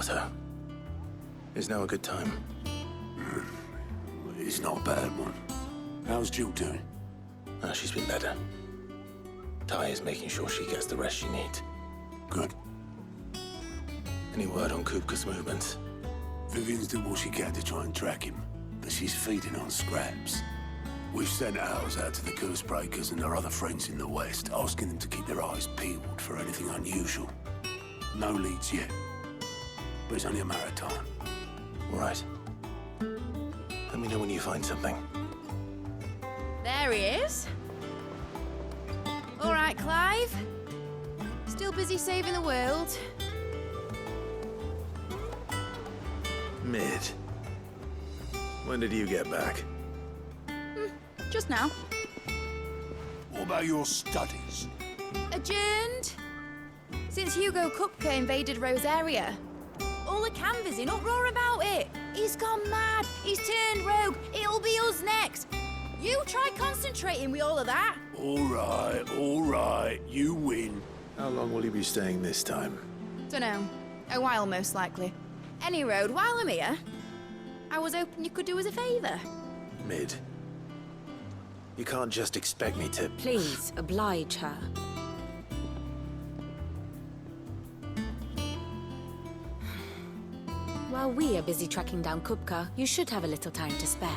Otto. Is now a good time? It's not a bad one. How's Jill doing? Oh, she's been better. Ty is making sure she gets the rest she needs. Good. Any word on Kupka's movements? Vivian's doing what she can to try and track him, but she's feeding on scraps. We've sent ours out to the Cursebreakers and our other friends in the West, asking them to keep their eyes peeled for anything unusual. No leads yet, but it's only a matter of time. All right. Let me know when you find something. There he is. All right, Clive. Still busy saving the world. Mid. When did you get back? Just now. What about your studies? Adjourned. Since Hugo Kupka invaded Rosaria. All the canvassing in uproar about it. He's gone mad. He's turned rogue. It'll be us next. You try concentrating with all of that. All right. You win. How long will you be staying this time? Dunno. A while, most likely. Any road, while I'm here, I was hoping you could do us a favour. Mid. You can't just expect me to... Please, oblige her. While we are busy tracking down Kupka, you should have a little time to spare.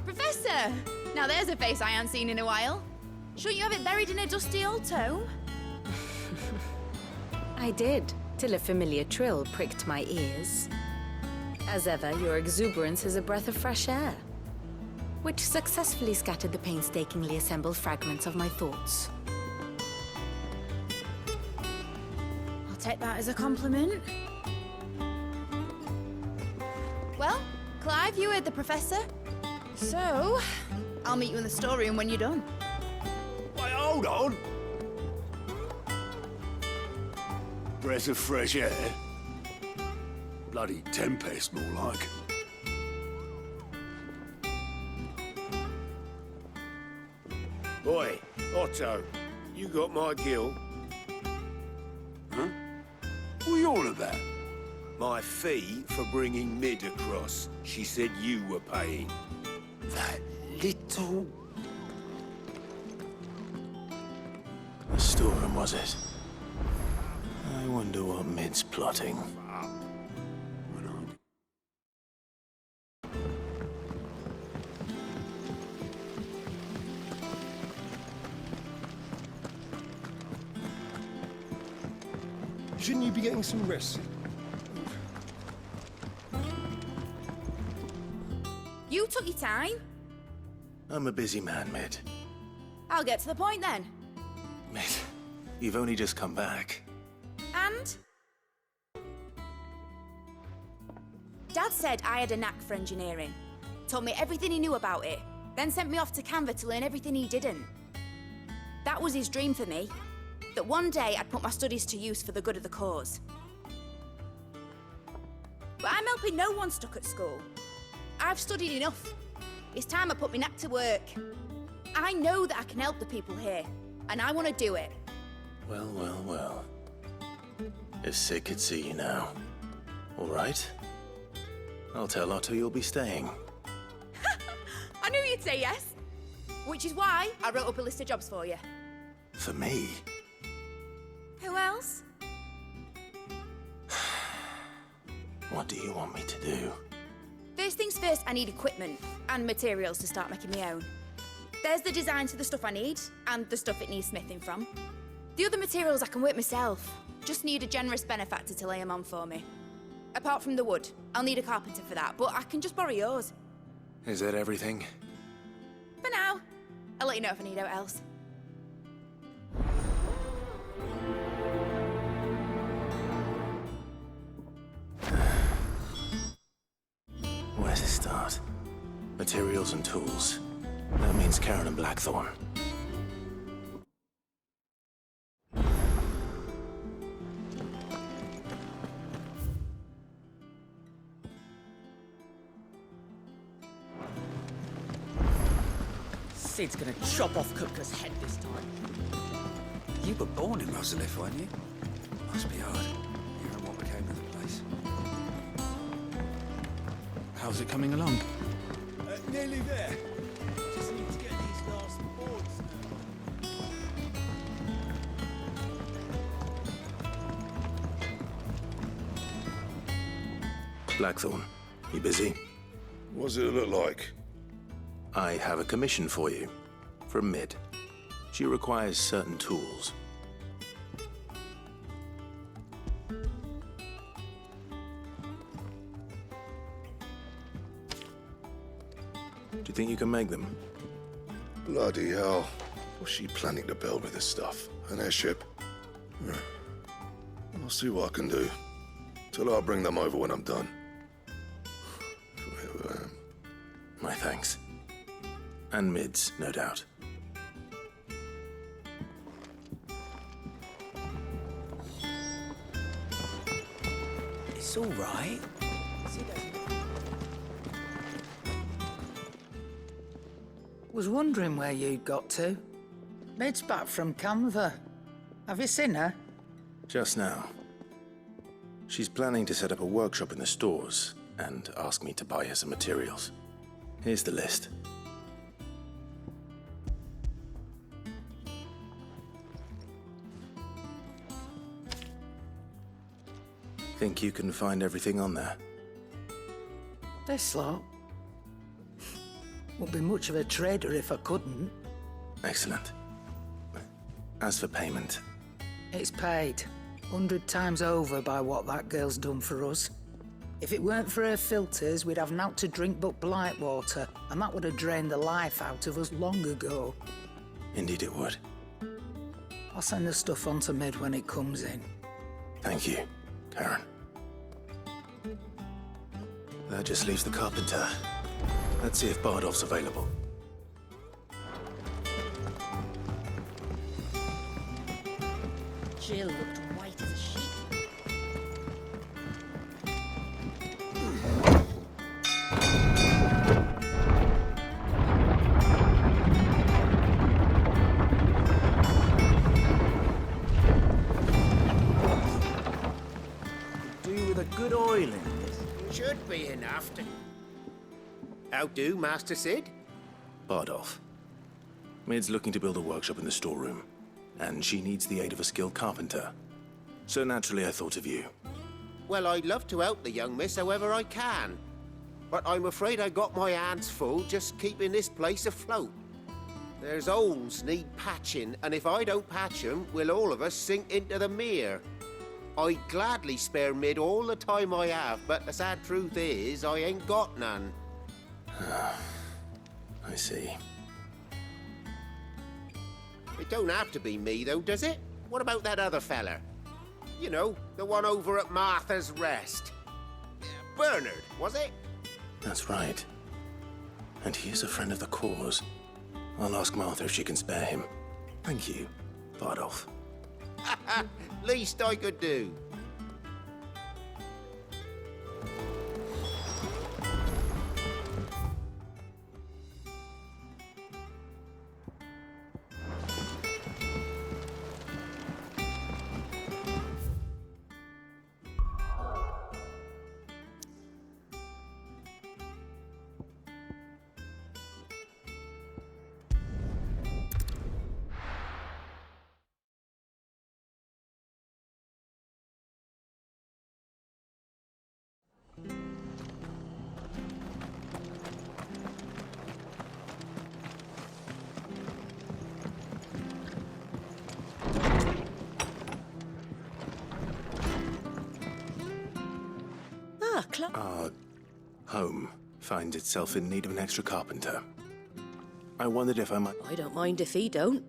Professor! Now there's a face I haven't seen in a while. Shouldn't you have it buried in a dusty old tome? I did, till a familiar trill pricked my ears. As ever, your exuberance is a breath of fresh air, which successfully scattered the painstakingly assembled fragments of my thoughts. I'll take that as a compliment. Well, Clive, you heard the professor. So, I'll meet you in the storeroom when you're done. Wait, hold on. Breath of fresh air. Bloody tempest, more like. Boy, Otto, you got my gill. Huh? What are you on about? My fee for bringing Mid across. She said you were paying. That little... The storeroom, was it? I wonder what Mid's plotting. Shouldn't you be getting some rest? You took your time. I'm a busy man, Mid. I'll get to the point then. Mid, you've only just come back. And? Dad said I had a knack for engineering. Told me everything he knew about it. Then sent me off to Canva to learn everything he didn't. That was his dream for me. That one day I'd put my studies to use for the good of the cause. But I'm helping no one stuck at school. I've studied enough. It's time I put my knack to work. I know that I can help the people here, and I want to do it. Well. If Sid could see you now. All right. I'll tell Otto you'll be staying. I knew you'd say yes. Which is why I wrote up a list of jobs for you. For me? Who else? What do you want me to do? First things first, I need equipment and materials to start making my own. There's the designs for the stuff I need and the stuff it needs smithing from. The other materials I can work myself. Just need a generous benefactor to lay them on for me. Apart from the wood, I'll need a carpenter for that, but I can just borrow yours. Is that everything? For now. I'll let you know if I need out else. Where to start? Materials and tools. That means Karen and Blackthorn. Sid's gonna chop off Kupka's head this time. You were born in Rosalith, weren't you? Must be hard, hearing what became of the place. please. How's it coming along? Nearly there. Just need to get these last boards now. Blackthorn, you busy? What's it look like? I have a commission for you. From Mid. She requires certain tools. Do you think you can make them? Bloody hell. What's she planning to build with this stuff? An airship? I'll see what I can do. Tell her I'll bring them over when I'm done. My thanks. And Mid's, no doubt. It's all right. Was wondering where you'd got to. Mid's back from Canva. Have you seen her? Just now. She's planning to set up a workshop in the stores and ask me to buy her some materials. Here's the list. Think you can find everything on there? This lot. Wouldn't be much of a trader if I couldn't. Excellent. As for payment, It's paid 100 times over by what that girl's done for us. If it weren't for her filters, we'd have naught to drink but blight water, and that would have drained the life out of us long ago. indeed it would. I'll send the stuff on to Mid when it comes in. Thank you, Karen. That just leaves the carpenter. Let's see if Bardolph's available. Jill looked white as a sheet. Do with a good oil in this. Should be enough to... How do, Master Sid? Bardolph. Mid's looking to build a workshop in the storeroom, and she needs the aid of a skilled carpenter. So naturally I thought of you. Well, I'd love to help the young miss however I can. But I'm afraid I got my hands full just keeping this place afloat. There's holes need patching, and if I don't patch them, we'll all of us sink into the mere. I'd gladly spare Mid all the time I have, but the sad truth is, I ain't got none. I see. It don't have to be me, though, does it? What about that other fella? You know, the one over at Martha's Rest. Bernard, was it? That's right. And he is a friend of the cause. I'll ask Martha if she can spare him. Thank you, Bardolph. Least I could do. Our home finds itself in need of an extra carpenter. I wondered if I might... I don't mind if he don't.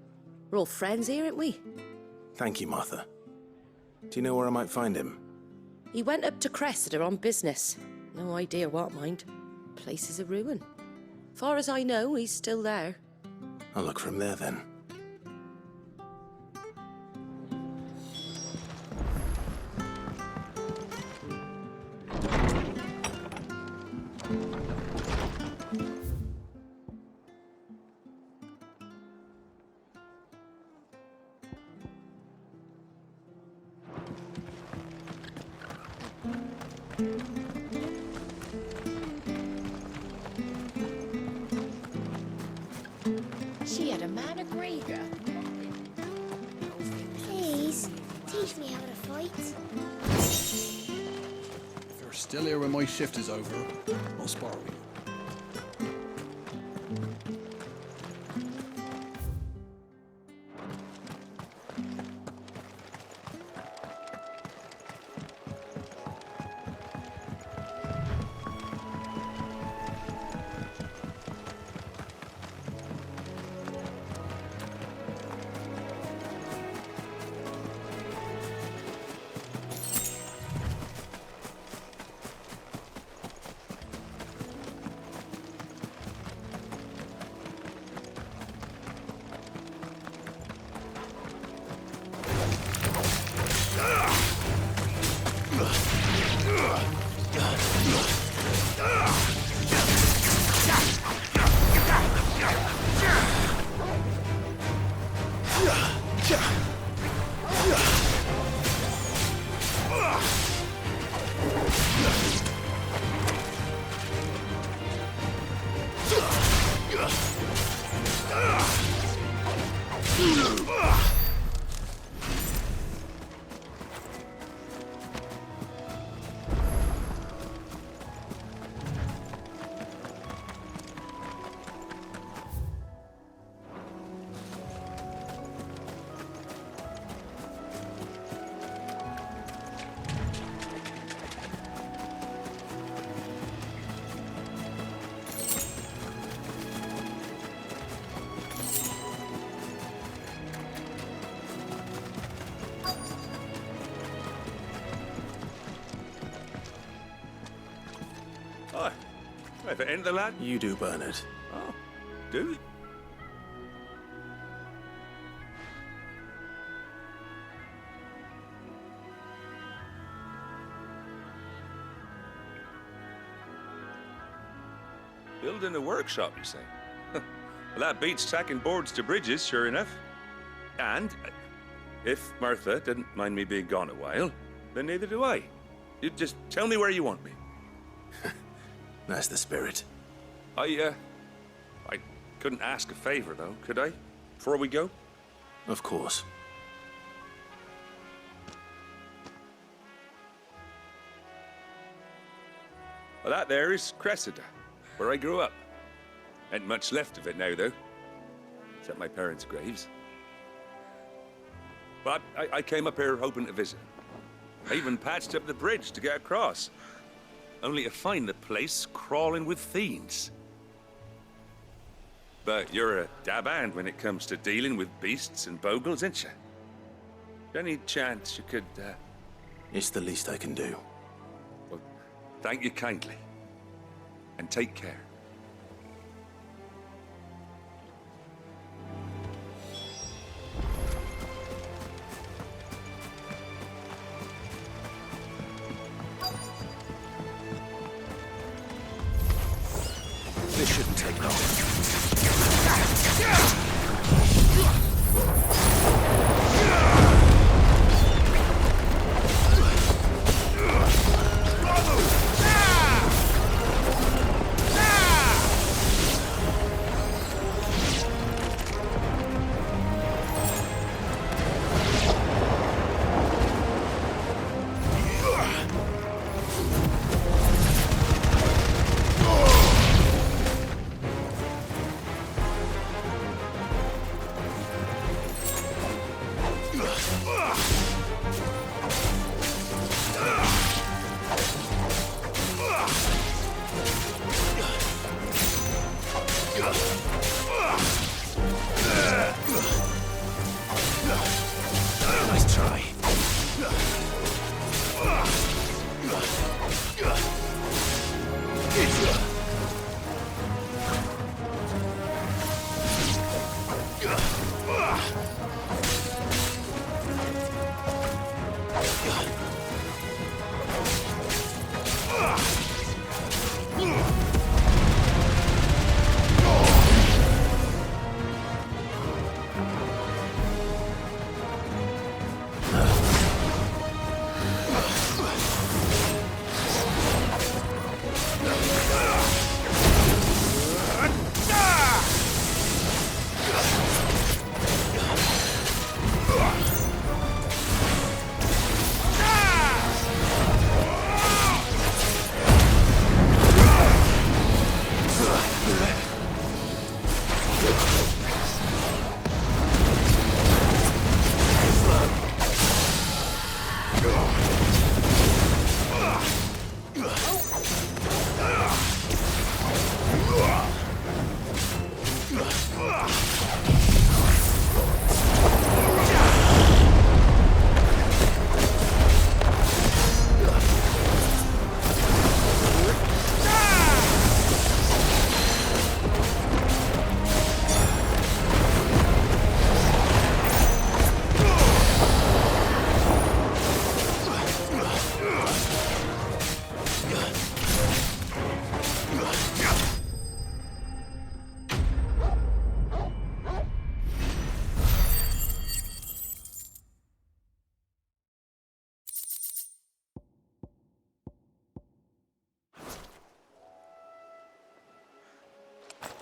We're all friends here, aren't we? Thank you, Martha. Do you know where I might find him? He went up to Cressida on business. No idea what, mind. Place is a ruin. Far as I know, he's still there. I'll look for him there, then. She had a man a Grieger. Please, teach me how to fight. If you're still here when my shift is over, I'll spar with you. At the end of the lad? You do, Bernard. Oh, do you? Building a workshop, you say? Well, that beats tacking boards to bridges, sure enough. And if Martha didn't mind me being gone a while, then neither do I. You just tell me where you want me. That's the spirit. I couldn't ask a favor, though, could I? Before we go? Of course. Well, that there is Cressida, where I grew up. Ain't much left of it now, though. Except my parents' graves. But I came up here hoping to visit. I even patched up the bridge to get across. Only to find the place crawling with fiends. But you're a dab hand when it comes to dealing with beasts and bogles, ain't you? Any chance you could, It's the least I can do. Well, thank you kindly. And take care. This shouldn't take long. Bravo!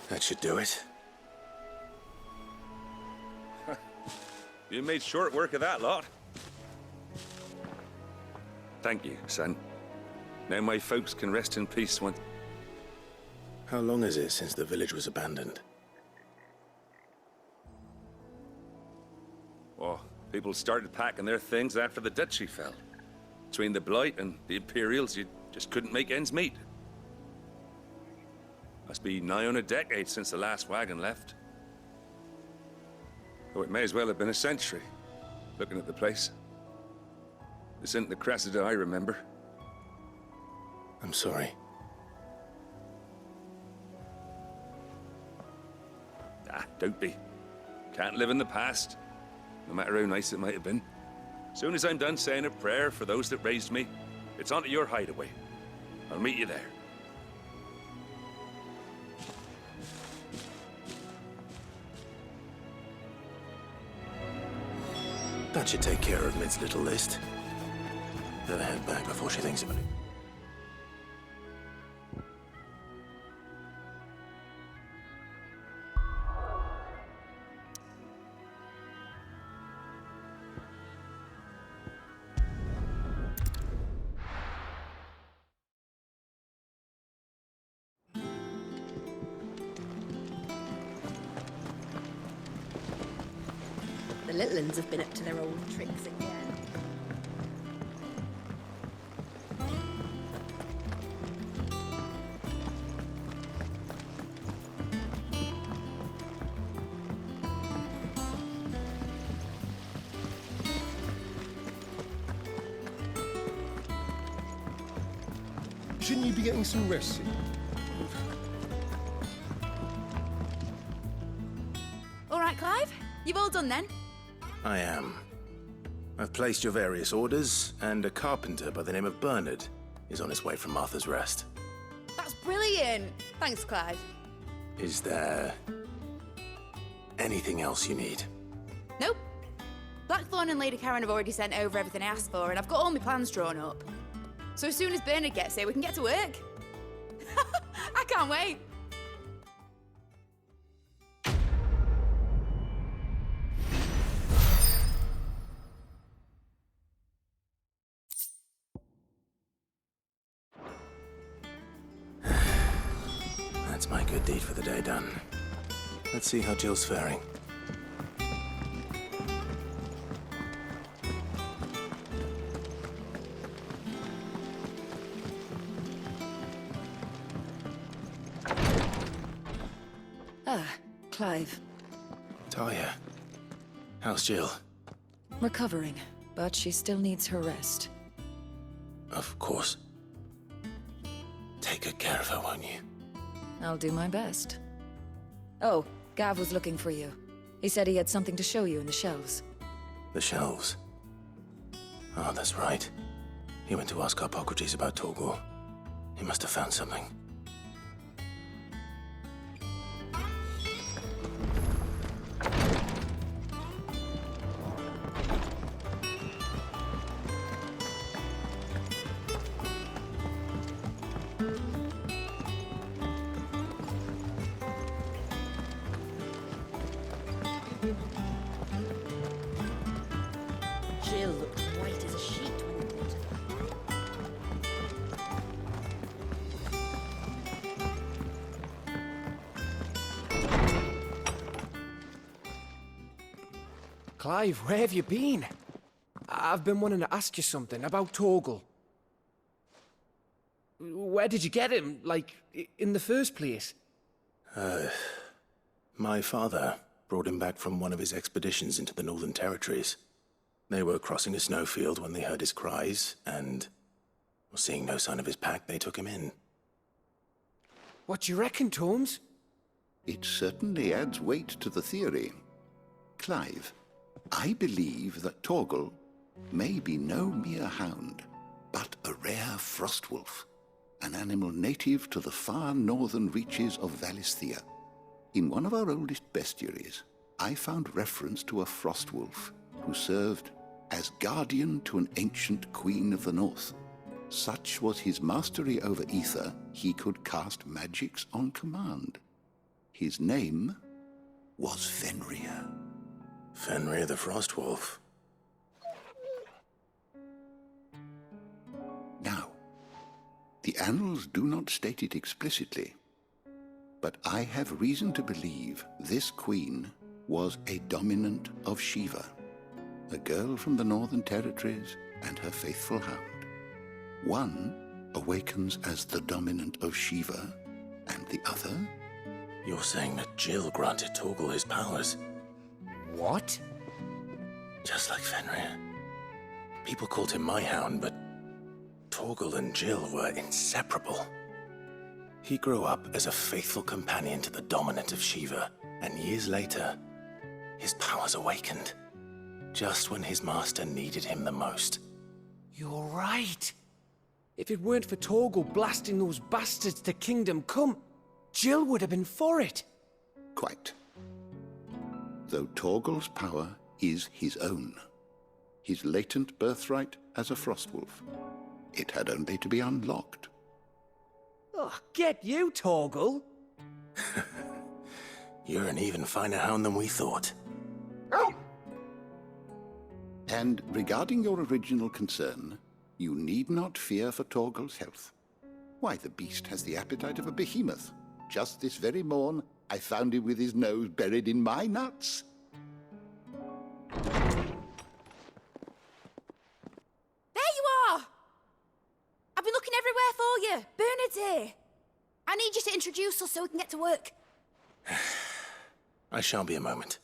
That should do it. You made short work of that lot. Thank you, son. Now my folks can rest in peace once. How long is it since the village was abandoned? Oh, people started packing their things after the duchy fell. Between the Blight and the Imperials, you just couldn't make ends meet. Must be nigh on a decade since the last wagon left. Oh, it may as well have been a century, looking at the place. This isn't the Cressida I remember. I'm sorry. Ah, don't be. Can't live in the past, no matter how nice it might have been. Soon as I'm done saying a prayer for those that raised me, it's on to your hideaway. I'll meet you there. That should take care of Mid's little list. Better head back before she thinks about it. The little uns have been up to their old tricks again. Shouldn't you be getting some rest? All right, Clive. You've all done then? I am. I've placed your various orders, and a carpenter by the name of Bernard is on his way from Martha's Rest. That's brilliant. Thanks, Clive. Is there anything else you need? Nope. Blackthorn and Lady Karen have already sent over everything I asked for, and I've got all my plans drawn up. So as soon as Bernard gets here, we can get to work. I can't wait. That's my good deed for the day done. Let's see how Jill's faring. Ah, Clive. Talia, how's Jill? Recovering, but she still needs her rest. Of course. Take good care of her, won't you? I'll do my best. Oh, Gav was looking for you. He said he had something to show you in the shelves. The shelves? Oh, that's right. He went to ask Hippocrates about Torgor. He must have found something. Jill looked white as a sheet when we brought her. Clive, where have you been? I've been wanting to ask you something about Torgal. Where did you get him, like, in the first place? My father brought him back from one of his expeditions into the Northern Territories. They were crossing a snowfield when they heard his cries, and, seeing no sign of his pack, they took him in. What do you reckon, Torms? It certainly adds weight to the theory. Clive, I believe that Torgal may be no mere hound, but a rare frostwolf, an animal native to the far northern reaches of Valisthea. In one of our oldest bestiaries, I found reference to a frostwolf who served as guardian to an ancient queen of the north. Such was his mastery over ether, he could cast magics on command. His name was Fenrir. Fenrir the Frostwolf. Now, the annals do not state it explicitly, but I have reason to believe this queen was a dominant of Shiva, a girl from the Northern Territories and her faithful hound. One awakens as the dominant of Shiva, and the other? You're saying that Jill granted Torgal his powers? What? Just like Fenrir. People called him my hound, but Torgal and Jill were inseparable. He grew up as a faithful companion to the dominant of Shiva, and years later, his powers awakened, just when his master needed him the most. You're right. If it weren't for Torgal blasting those bastards to Kingdom Come, Jill would have been for it. Quite. Though Torgal's power is his own, his latent birthright as a Frostwolf, it had only to be unlocked. Oh, get you, Torgal! You're an even finer hound than we thought. And regarding your original concern, you need not fear for Torgal's health. Why, the beast has the appetite of a behemoth. Just this very morn, I found him with his nose buried in my nuts. There you are! I've been looking everywhere for you. Bernard's here. I need you to introduce us so we can get to work. I shan't be a moment.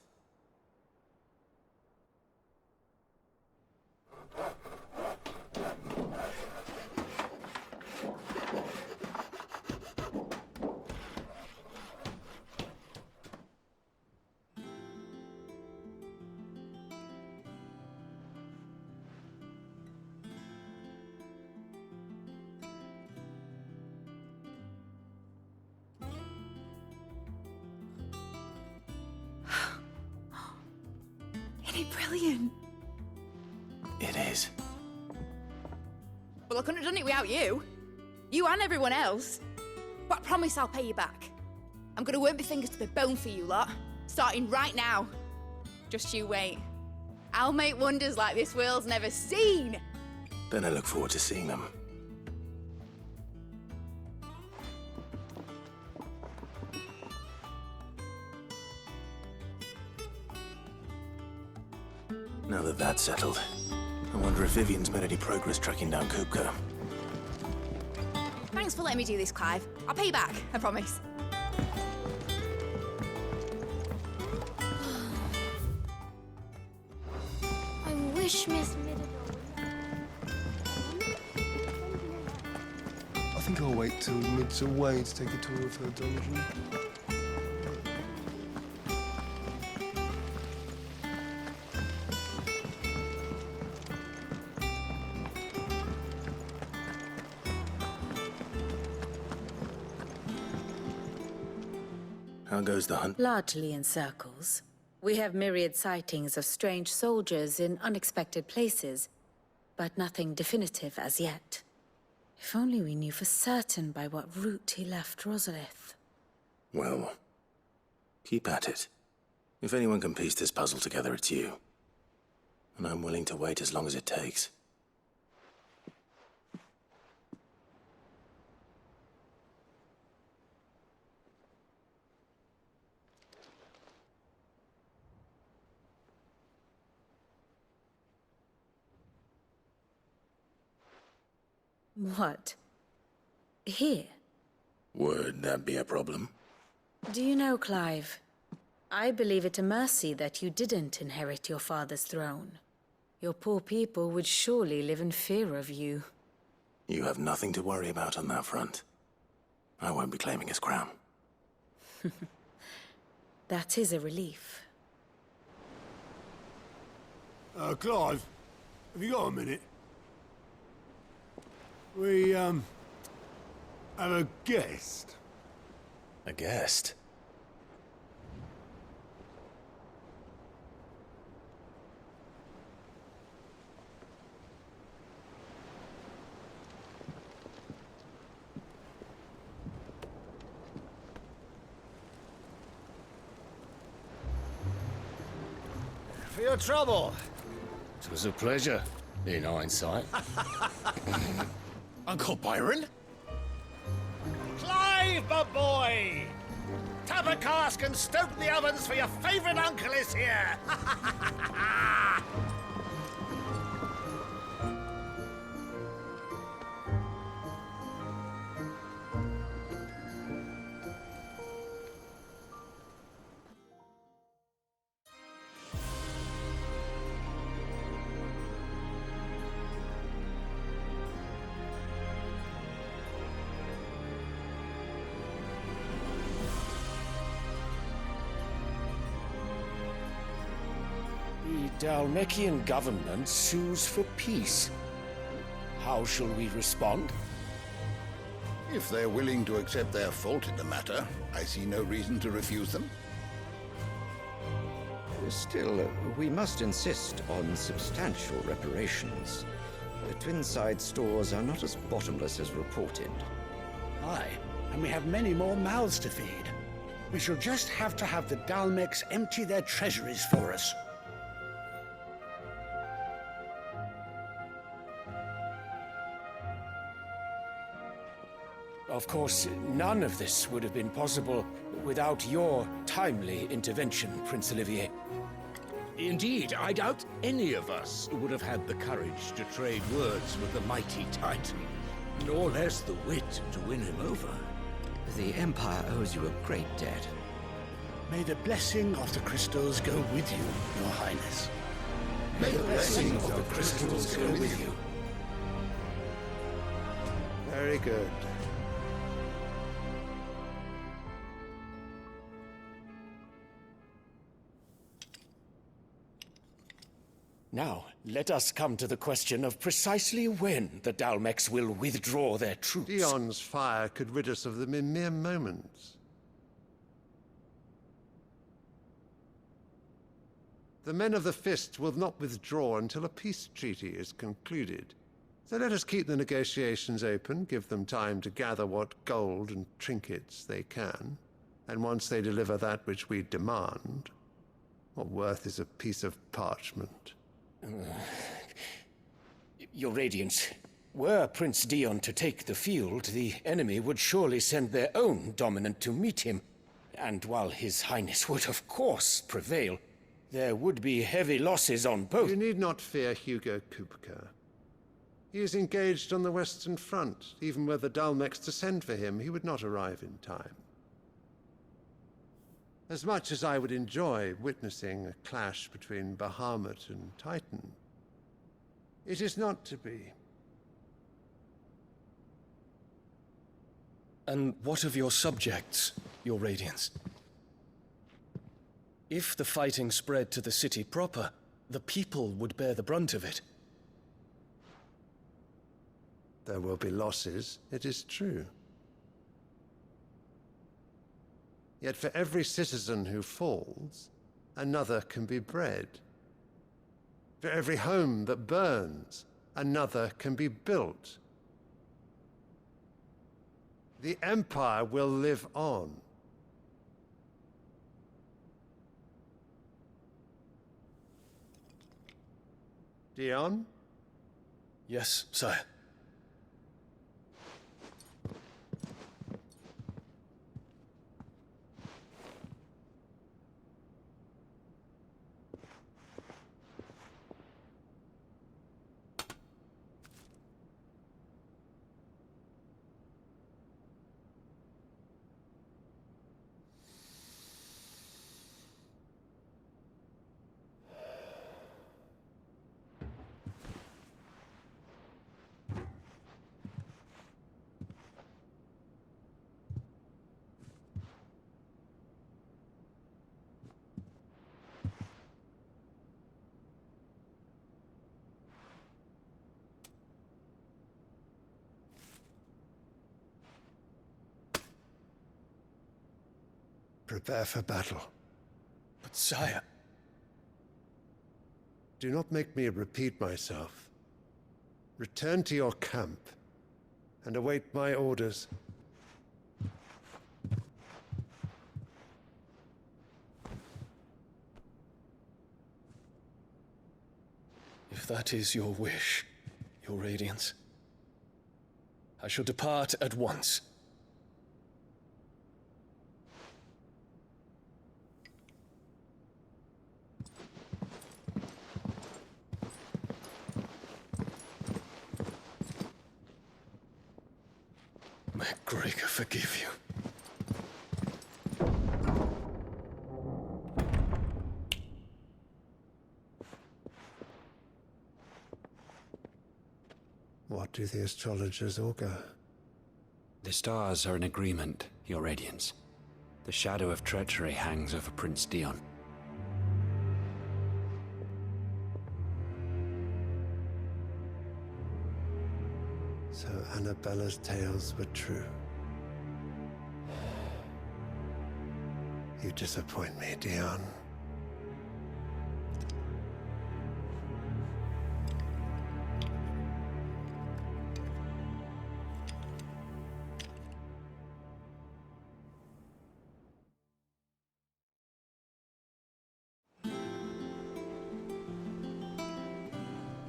Brilliant. It is. Well, I couldn't have done it without you. You and everyone else. But I promise I'll pay you back. I'm gonna work my fingers to the bone for you lot, starting right now. Just you wait. I'll make wonders like this world's never seen. Then I look forward to seeing them. Now that that's settled, I wonder if Vivian's made any progress tracking down Kupka. Thanks for letting me do this, Clive. I'll pay you back, I promise. I wish Miss Middledore. I think I'll wait till Mid's away to take a tour of her dungeon. How goes the hunt? Largely in circles. We have myriad sightings of strange soldiers in unexpected places, but nothing definitive as yet. If only we knew for certain by what route he left Rosalith. Well, keep at it. If anyone can piece this puzzle together, it's you. And I'm willing to wait as long as it takes. What? Here? Would that be a problem? Do you know, Clive? I believe it a mercy that you didn't inherit your father's throne. Your poor people would surely live in fear of you. You have nothing to worry about on that front. I won't be claiming his crown. That is a relief. Clive, have you got a minute? We, have a guest. A guest? For your trouble. It was a pleasure, in hindsight. Uncle Byron? Clive, my boy! Tap a cask and stoke the ovens for your favourite uncle is here! The Dalmekian government sues for peace. How shall we respond? If they're willing to accept their fault in the matter, I see no reason to refuse them. Still, we must insist on substantial reparations. The Twinside stores are not as bottomless as reported. Aye, and we have many more mouths to feed. We shall just have to have the Dalmecs empty their treasuries for us. Of course, none of this would have been possible without your timely intervention, Prince Olivier. Indeed, I doubt any of us would have had the courage to trade words with the mighty Titan, nor less the wit to win him over. The Empire owes you a great debt. May the blessing of the crystals go with you, Your Highness. May the blessing of the crystals go with you. Very good. Now, let us come to the question of precisely when the Dalmecs will withdraw their troops. Dion's fire could rid us of them in mere moments. The men of the Fist will not withdraw until a peace treaty is concluded. So let us keep the negotiations open, give them time to gather what gold and trinkets they can, and once they deliver that which we demand, what worth is a piece of parchment? Your Radiance, were Prince Dion to take the field, the enemy would surely send their own dominant to meet him. And while His Highness would of course prevail, there would be heavy losses on both. You need not fear Hugo Kupka. He is engaged on the Western Front. Even were the Dalmecs to send for him, he would not arrive in time. As much as I would enjoy witnessing a clash between Bahamut and Titan, it is not to be. And what of your subjects, Your Radiance? If the fighting spread to the city proper, the people would bear the brunt of it. There will be losses, it is true. Yet for every citizen who falls, another can be bred. For every home that burns, another can be built. The Empire will live on. Dion? Yes, sire. Prepare for battle. But sire... Do not make me repeat myself. Return to your camp and await my orders. If that is your wish, Your Radiance, I shall depart at once. May Gregor forgive you. What do the astrologers augur? The stars are in agreement, Your Radiance. The shadow of treachery hangs over Prince Dion. So Annabella's tales were true. You disappoint me, Dion.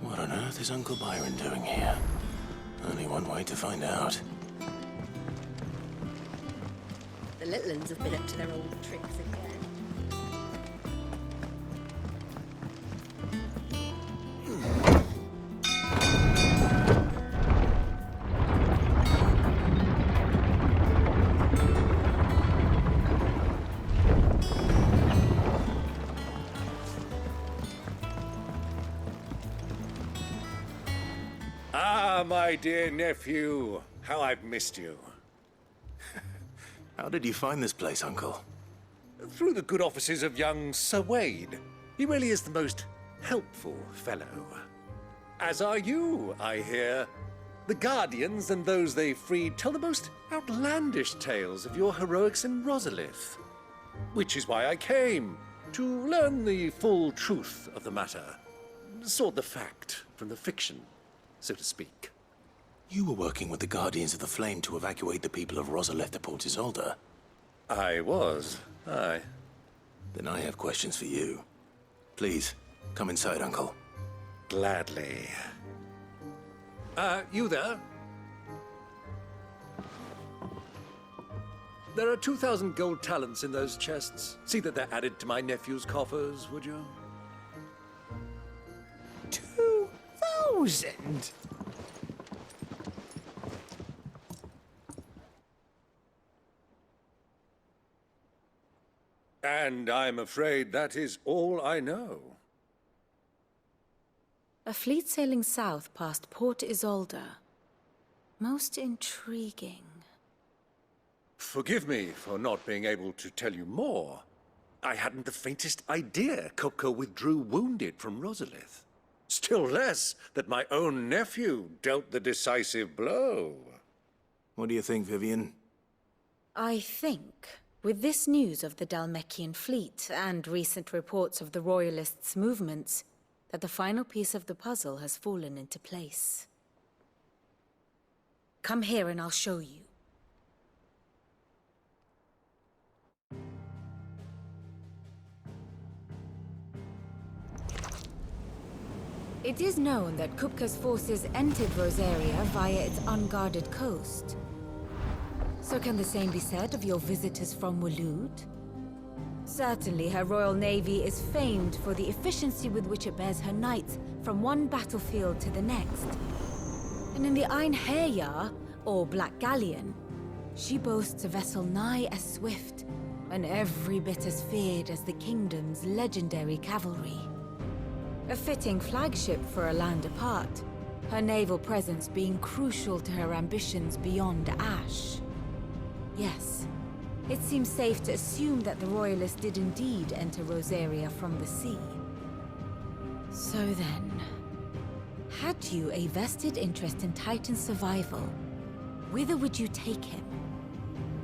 What on earth is Uncle Byron doing here? Only one way to find out. The little uns have been up to their old tricks again. Ah, my dear nephew, how I've missed you. How did you find this place, Uncle? Through the good offices of young Sir Wade. He really is the most helpful fellow. As are you, I hear. The Guardians and those they freed tell the most outlandish tales of your heroics in Rosalith. Which is why I came, to learn the full truth of the matter. Sort the fact from the fiction, so to speak. You were working with the Guardians of the Flame to evacuate the people of Rosalith to Port Isolde. I was, aye. Then I have questions for you. Please, come inside, Uncle. Gladly. You there? There are 2,000 gold talents in those chests. See that they're added to my nephew's coffers, would you? 2,000? And I'm afraid that is all I know. A fleet sailing south past Port Isolde. Most intriguing. Forgive me for not being able to tell you more. I hadn't the faintest idea Kopko withdrew wounded from Rosalith. Still less that my own nephew dealt the decisive blow. What do you think, Vivian? I think, with this news of the Dhalmekian fleet and recent reports of the Royalists' movements, that the final piece of the puzzle has fallen into place. Come here and I'll show you. It is known that Kupka's forces entered Rosaria via its unguarded coast. So can the same be said of your visitors from Waloed? Certainly her Royal Navy is famed for the efficiency with which it bears her knights from one battlefield to the next. And in the Einherjar, or Black Galleon, she boasts a vessel nigh as swift, and every bit as feared as the kingdom's legendary cavalry. A fitting flagship for a land apart, her naval presence being crucial to her ambitions beyond Ash. Yes, it seems safe to assume that the Royalists did indeed enter Rosaria from the sea. So then, had you a vested interest in Titan's survival, whither would you take him?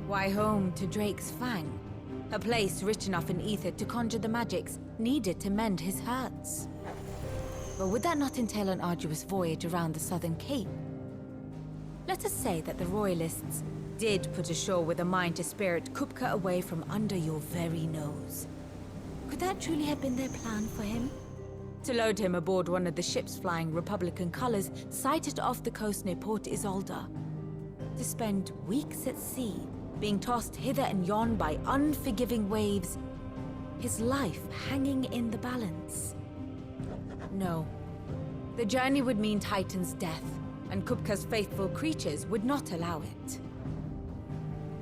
Why home to Drake's Fang? A place rich enough in ether to conjure the magics needed to mend his hurts. But would that not entail an arduous voyage around the southern cape? Let us say that the Royalists did put ashore with a mind to spirit Kupka away from under your very nose. Could that truly have been their plan for him? To load him aboard one of the ships flying Republican colors sighted off the coast near Port Isolde. To spend weeks at sea, being tossed hither and yon by unforgiving waves, his life hanging in the balance. No. The journey would mean Titan's death, and Kupka's faithful creatures would not allow it.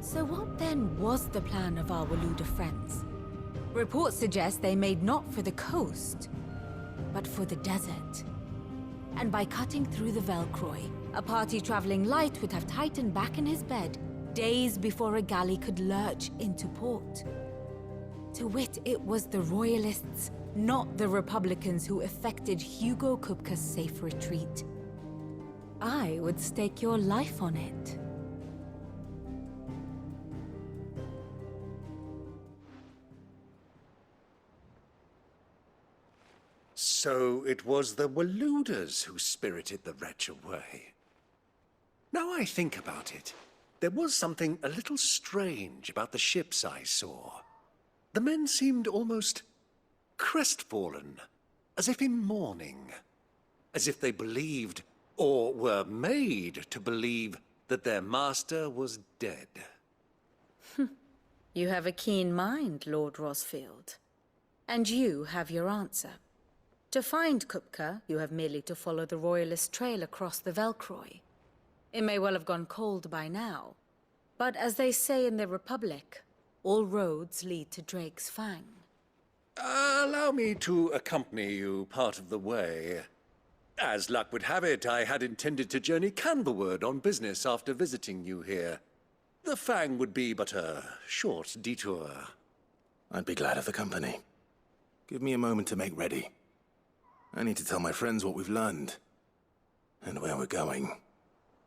So what then was the plan of our Waluda friends? Reports suggest they made not for the coast, but for the desert. And by cutting through the Velcroy, a party traveling light would have Titan back in his bed days before a galley could lurch into port. To wit, it was the Royalists, not the Republicans, who effected Hugo Kupka's safe retreat. I would stake your life on it. So it was the Waludas who spirited the wretch away. Now I think about it, there was something a little strange about the ships I saw. The men seemed almost crestfallen, as if in mourning, as if they believed, or were made to believe, that their master was dead. You have a keen mind, Lord Rosfield. And you have your answer. To find Kupka, you have merely to follow the Royalist trail across the Velcroy. It may well have gone cold by now, but as they say in the Republic, all roads lead to Drake's Fang. Allow me to accompany you part of the way. As luck would have it, I had intended to journey Canberward on business after visiting you here. The Fang would be but a short detour. I'd be glad of the company. Give me a moment to make ready. I need to tell my friends what we've learned, and where we're going.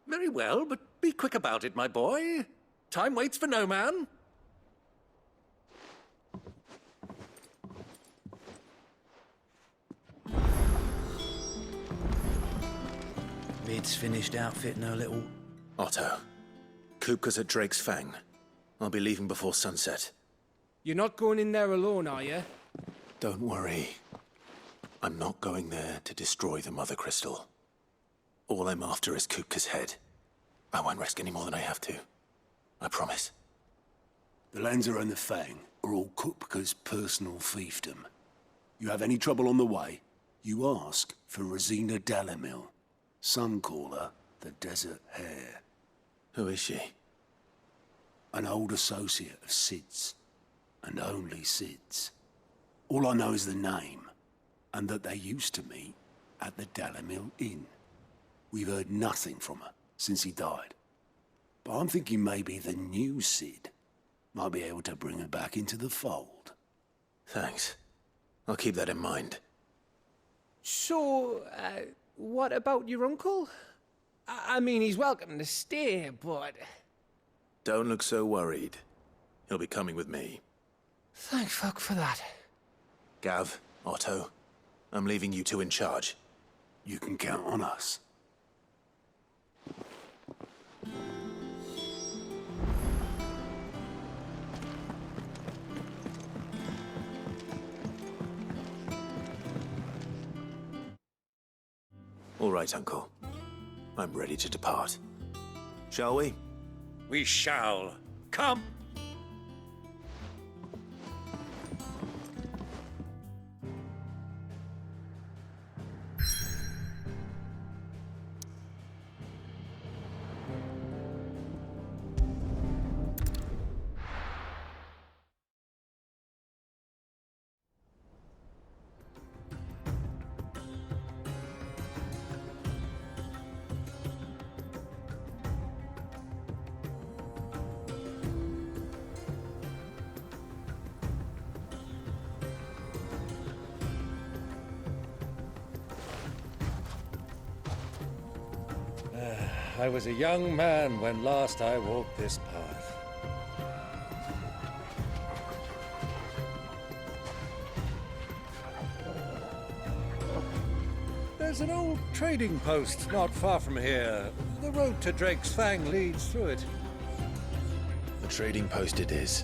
Very well, but be quick about it, my boy. Time waits for no man. Bid's finished outfitting her little... Otto, Kupka's at Drake's Fang. I'll be leaving before sunset. You're not going in there alone, are you? Don't worry. I'm not going there to destroy the Mother Crystal. All I'm after is Kupka's head. I won't risk any more than I have to. I promise. The Lanza and the Fang are all Kupka's personal fiefdom. You have any trouble on the way, you ask for Rosina Dalamil. Some call her the Desert Hare. Who is she? An old associate of Sid's, and only Sid's. All I know is the name, and that they used to meet at the Dalamil Inn. We've heard nothing from her since he died. But I'm thinking maybe the new Sid might be able to bring her back into the fold. Thanks. I'll keep that in mind. So, what about your uncle? I mean, he's welcome to stay, but... Don't look so worried. He'll be coming with me. Thank fuck for that. Gav, Otto, I'm leaving you two in charge. You can count on us. All right, Uncle. I'm ready to depart. Shall we? We shall. Come! I was a young man when last I walked this path. There's an old trading post not far from here. The road to Drake's Fang leads through it. The trading post it is.